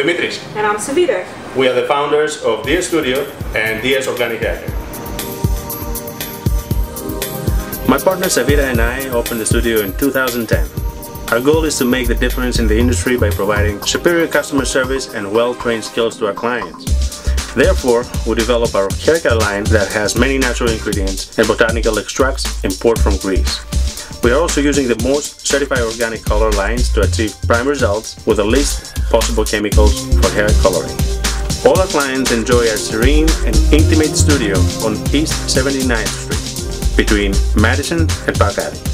Dimitris. And I'm Savita. We are the founders of DS Studio and DS Organic Hair Care. My partner Savita and I opened the studio in 2010. Our goal is to make the difference in the industry by providing superior customer service and well-trained skills to our clients. Therefore, we develop our hair care line that has many natural ingredients and botanical extracts imported from Greece. We are also using the most certified organic color lines to achieve prime results with the least possible chemicals for hair coloring. All our clients enjoy our serene and intimate studio on East 79th Street between Madison and Park Avenue.